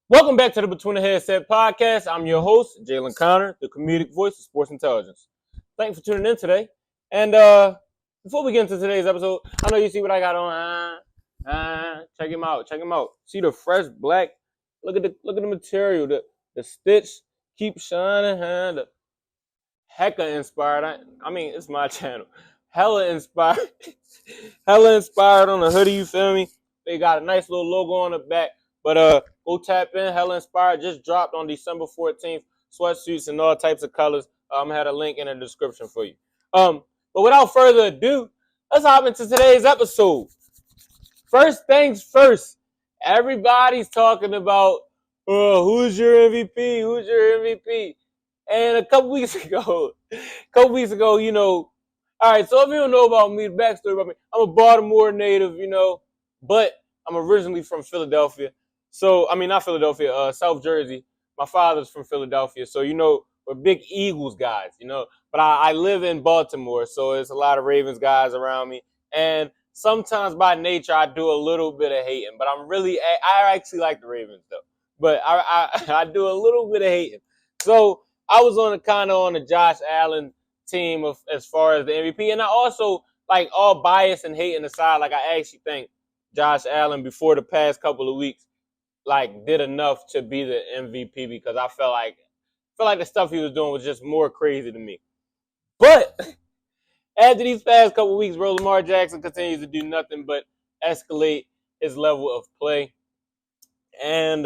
Welcome back to the Between the Headset podcast. I'm your host, Jalen Connor, the comedic voice of sports intelligence. Thanks for tuning in today. And before we get into today's episode, I know you see what I got on. Check him out. Check him out. See the fresh black. Look at the material. The stitch keep shining. The hecka inspired. I mean, it's my channel. Hella inspired. Hella inspired on the hoodie. You feel me? They got a nice little logo on the back. But go tap in. Hella Inspired just dropped on December 14th. Sweatsuits in all types of colors. I had a link in the description for you. But without further ado, let's hop into today's episode. First things first. Everybody's talking about who's your MVP? Who's your MVP? And a couple weeks ago, all right, so if you don't know about me, the backstory about me, I'm a Baltimore native, but I'm originally from Philadelphia. So, I mean, not Philadelphia, South Jersey. My father's from Philadelphia. So, we're big Eagles guys, But I live in Baltimore, so there's a lot of Ravens guys around me. And sometimes by nature, I do a little bit of hating. But I actually like the Ravens, though. But I do a little bit of hating. So, I was on the Josh Allen team as far as the MVP. And I also, like, all bias and hating aside, like, I actually think Josh Allen before the past couple of weeks, like, did enough to be the MVP because I felt like the stuff he was doing was just more crazy to me. But after these past couple of weeks, bro, Lamar Jackson continues to do nothing but escalate his level of play. And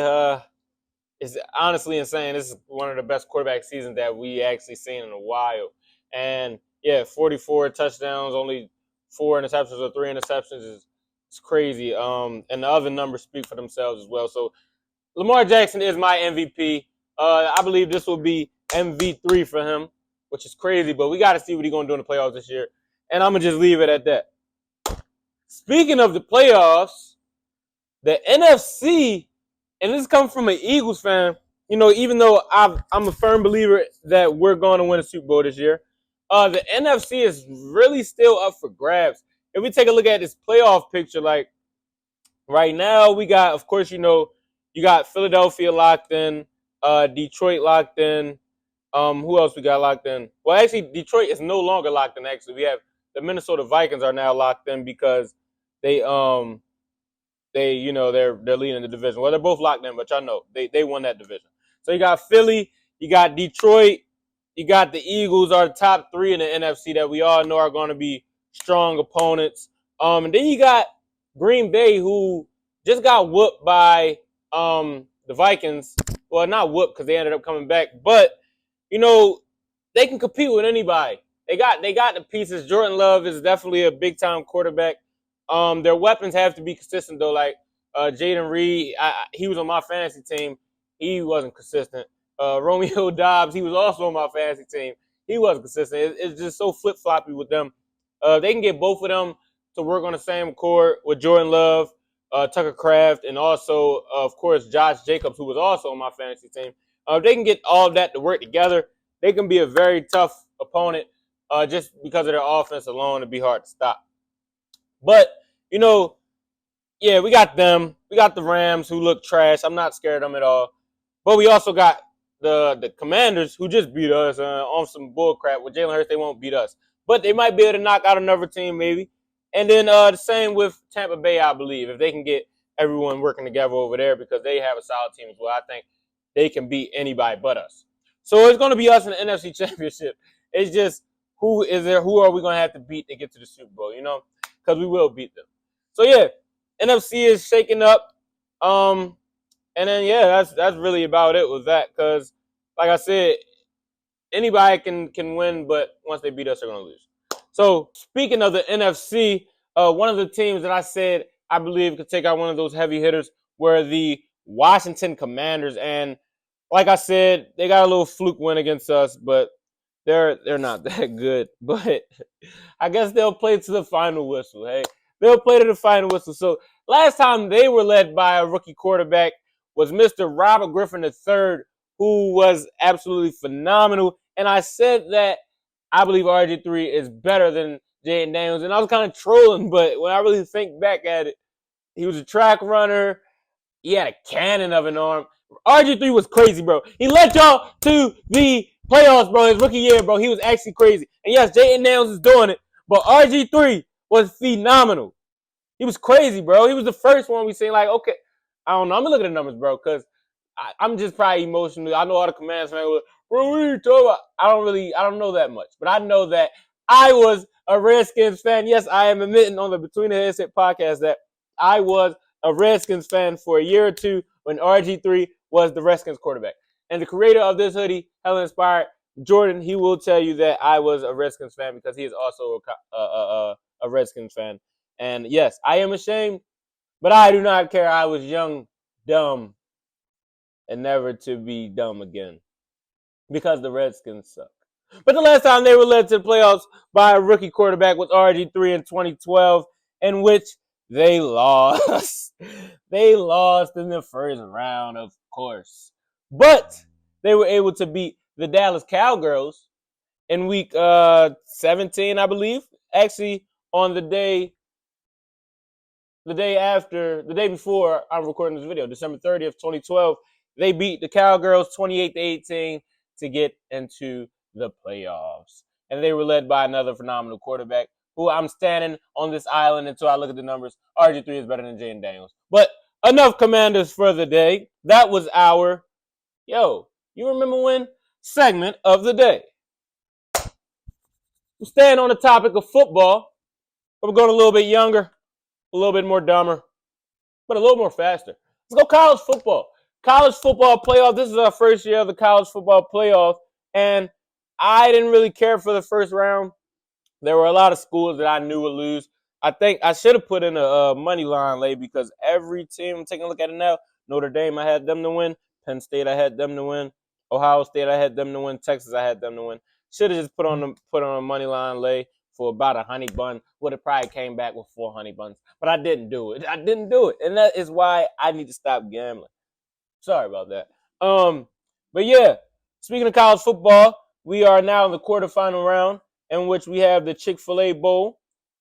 it's honestly insane. This is one of the best quarterback seasons that we actually seen in a while. And yeah, 44 touchdowns, only 4 interceptions or 3 interceptions is crazy. And the other numbers speak for themselves as well. So Lamar Jackson is my MVP. I believe this will be MV3 for him, which is crazy, but we got to see what he's going to do in the playoffs this year. And I'm going to just leave it at that. Speaking of the playoffs, the NFC, and this comes from an Eagles fan, even though I'm a firm believer that we're going to win a Super Bowl this year, the NFC is really still up for grabs. If we take a look at this playoff picture, like right now, we got, of course, you got Philadelphia locked in, Detroit locked in. Who else we got locked in? Well, actually, Detroit is no longer locked in. Actually, we have the Minnesota Vikings are now locked in because they're leading the division. Well, they're both locked in, but y'all know they won that division. So you got Philly, you got Detroit, you got the Eagles are the top 3 in the NFC that we all know are going to be strong opponents. And then you got Green Bay, who just got whooped by the Vikings. Well, not whooped because they ended up coming back, but they can compete with anybody. They got the pieces. Jordan Love is definitely a big time quarterback. Their weapons have to be consistent though. Like Jaden Reed, he was on my fantasy team. He wasn't consistent. Romeo Dobbs, he was also on my fantasy team. He wasn't consistent. It's just so flip floppy with them. They can get both of them to work on the same accord with Jordan Love, Tucker Kraft, and also, of course, Josh Jacobs, who was also on my fantasy team. If they can get all of that to work together, they can be a very tough opponent just because of their offense alone. It'd be hard to stop. But, yeah, we got them. We got the Rams who look trash. I'm not scared of them at all. But we also got the Commanders who just beat us on some bull crap. With Jalen Hurts, they won't beat us. But they might be able to knock out another team maybe. And then the same with Tampa Bay, I believe. If they can get everyone working together over there because they have a solid team as well, I think they can beat anybody but us. So it's going to be us in the NFC Championship. It's just who are we going to have to beat to get to the Super Bowl, because we will beat them. So, yeah, NFC is shaking up. And then, yeah, that's really about it with that because, like I said, anybody can win, but once they beat us, they're going to lose. So, speaking of the NFC, one of the teams that I said I believe could take out one of those heavy hitters were the Washington Commanders. And like I said, they got a little fluke win against us, but they're not that good. But I guess they'll play to the final whistle, hey? They'll play to the final whistle. So last time they were led by a rookie quarterback was Mr. Robert Griffin III, who was absolutely phenomenal. And I said that I believe RG3 is better than Jaden Daniels. And I was kind of trolling, but when I really think back at it, he was a track runner. He had a cannon of an arm. RG3 was crazy, bro. He led y'all to the playoffs, bro. His rookie year, bro. He was actually crazy. And yes, Jayden Daniels is doing it, but RG3 was phenomenal. He was crazy, bro. He was the first one we seen. Like, okay, I don't know. I'm gonna look at the numbers, bro, because I'm just probably emotional. I know all the commands fans were, bro, what are you talking about? I don't know that much, but I know that I was a Redskins fan. Yes, I am admitting on the Between the Headset podcast that I was a Redskins fan for a year or two when RG3 was the Redskins quarterback. And the creator of this hoodie, Hella Inspired, Jordan, he will tell you that I was a Redskins fan because he is also a Redskins fan. And yes, I am ashamed, but I do not care. I was young, dumb, and never to be dumb again because the Redskins suck. But the last time they were led to the playoffs by a rookie quarterback was RG3 in 2012, in which they lost. They lost in the first round, of course. But they were able to beat the Dallas Cowgirls in week 17, I believe. Actually, on the day before I'm recording this video, December 30th, 2012, they beat the Cowgirls 28-18 to get into the playoffs. And they were led by another phenomenal quarterback who I'm standing on this island until I look at the numbers. RG3 is better than Jayden Daniels. But enough Commanders for the day. That was our, you remember when? Segment of the day. We're staying on the topic of football, but we're going a little bit younger, a little bit more dumber, but a little more faster. Let's go college football. College football playoff. This is our first year of the college football playoff, and I didn't really care for the first round. There were a lot of schools that I knew would lose. I think I should have put in a money line lay because every team, I'm taking a look at it now, Notre Dame, I had them to win. Penn State, I had them to win. Ohio State, I had them to win. Texas, I had them to win. Should have just put on a money line lay for about a honey bun. Would have probably came back with 4 honey buns. But I didn't do it. And that is why I need to stop gambling. Sorry about that. But yeah, speaking of college football, we are now in the quarterfinal round in which we have the Chick-fil-A Bowl,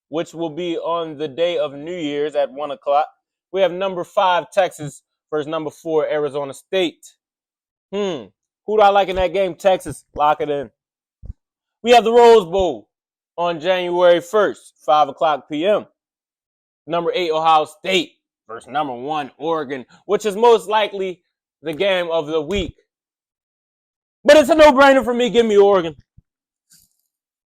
which will be on the day of New Year's at 1 o'clock. We have number 5 Texas versus number 4 Arizona State. Who do I like in that game? Texas. Lock it in. We have the Rose Bowl on January 1st, 5 o'clock p.m. Number 8 Ohio State versus number 1 Oregon, which is most likely the game of the week. But it's a no-brainer for me. Give me Oregon.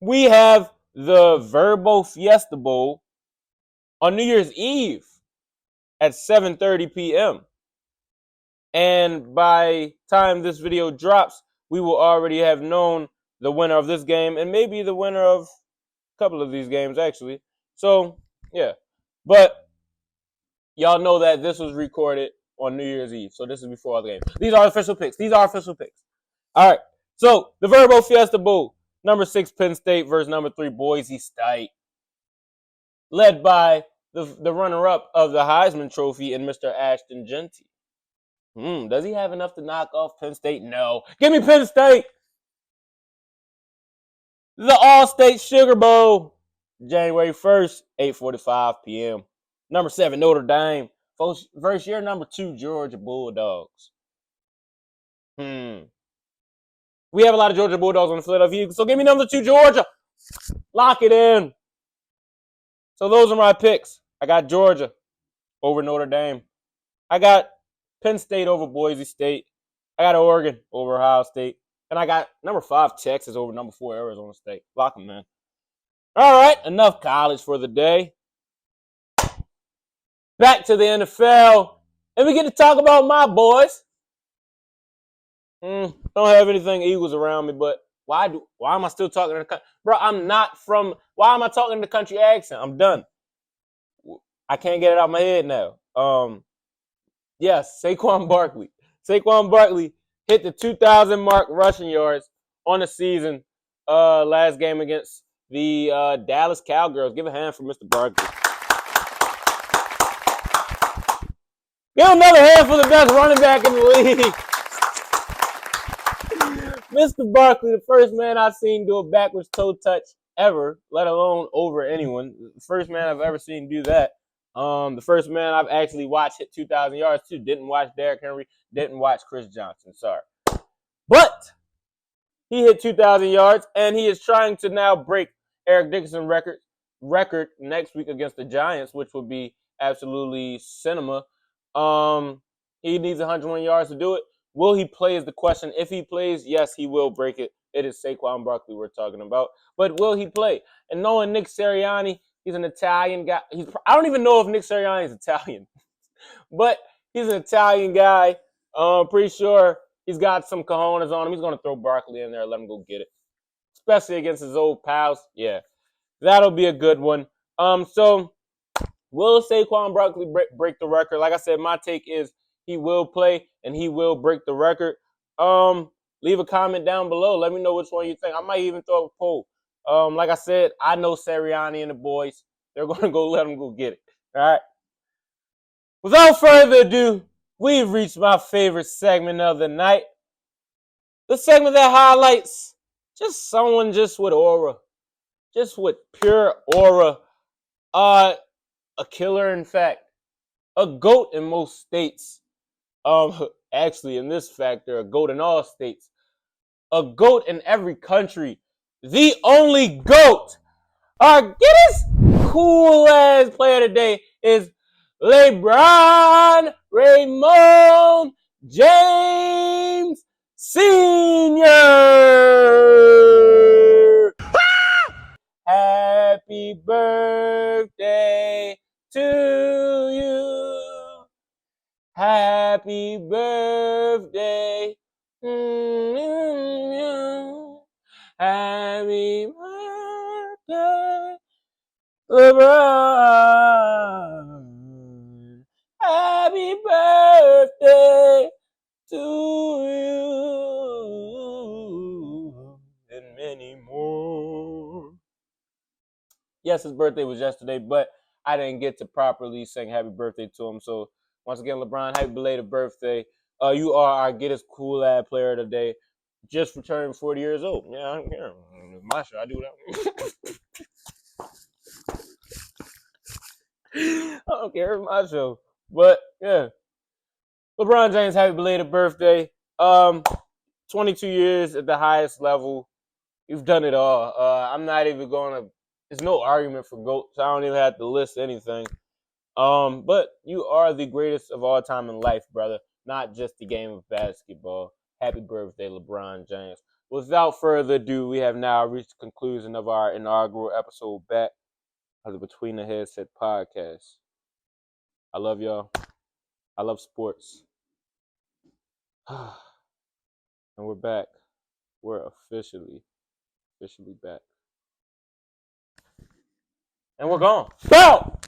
We have the Verbo Fiesta Bowl on New Year's Eve at 7:30 p.m. And by time this video drops, we will already have known the winner of this game and maybe the winner of a couple of these games, actually. So, yeah. But y'all know that this was recorded on New Year's Eve. So this is before all the games. These are official picks. All right. So the Verbo Fiesta Bowl, number 6 Penn State versus number 3 Boise State, led by the runner-up of the Heisman Trophy and Mr. Ashton Genty. Does he have enough to knock off Penn State? No. Give me Penn State. The All-State Sugar Bowl, January 1st, 8:45 p.m. Number 7 Notre Dame versus your number 2 Georgia Bulldogs. We have a lot of Georgia Bulldogs on the Philadelphia Eagles, so give me number 2 Georgia. Lock it in. So those are my picks. I got Georgia over Notre Dame. I got Penn State over Boise State. I got Oregon over Ohio State. And I got number 5 Texas over number 4 Arizona State. Lock them, man. All right, enough college for the day. Back to the NFL. And we get to talk about my boys. Don't have anything Eagles around me, but why am I still talking in the country? Bro, I'm not from, why am I talking in the country accent? I'm done. I can't get it out of my head now. Yes, Saquon Barkley. Saquon Barkley hit the 2,000 mark rushing yards on the season last game against the Dallas Cowgirls. Give a hand for Mr. Barkley. Give another hand for the best running back in the league. Mr. Barkley, the first man I've seen do a backwards toe touch ever, let alone over anyone. The first man I've ever seen do that. The first man I've actually watched hit 2,000 yards too. Didn't watch Derrick Henry. Didn't watch Chris Johnson. Sorry, but he hit 2,000 yards, and he is trying to now break Eric Dickerson's record next week against the Giants, which would be absolutely cinema. He needs 101 yards to do it. Will he play is the question. If he plays, yes, he will break it. It is Saquon Barkley we're talking about. But will he play? And knowing Nick Sirianni, he's an Italian guy. I don't even know if Nick Sirianni is Italian, but he's an Italian guy. Pretty sure he's got some cojones on him. He's going to throw Barkley in there and let him go get it, especially against his old pals. Yeah, that'll be a good one. So will Saquon Barkley break the record? Like I said, my take is he will play and he will break the record. Leave a comment down below. Let me know which one you think. I might even throw a poll. Like I said, I know Sirianni and the boys. They're going to go let him go get it. All right. Without further ado, we've reached my favorite segment of the night. The segment that highlights just someone just with aura. Just with pure aura. A killer, in fact. A GOAT in most states. Actually, in this factor, a GOAT in all states. A GOAT in every country. The only GOAT. Our Guinness cool-ass player today is LeBron Raymond James Sr. Happy birthday to you. Happy birthday. Happy birthday, LeBron. Happy birthday to you and many more. Yes, his birthday was yesterday, but I didn't get to properly sing happy birthday to him. So once again, LeBron, happy belated birthday. You are our Get Us Cool Ad player today. Just returned 40 years old. Yeah, I don't care. My show, I do that. I don't care. It's my show. But yeah. LeBron James, happy belated birthday. 22 years at the highest level. You've done it all. I'm not even going to. There's no argument for GOAT, so I don't even have to list anything. But you are the greatest of all time in life, brother. Not just the game of basketball. Happy birthday, LeBron James. Without further ado, we have now reached the conclusion of our inaugural episode back of the Between the Headset podcast. I love y'all. I love sports. And we're back. We're officially back. And we're gone. Bow!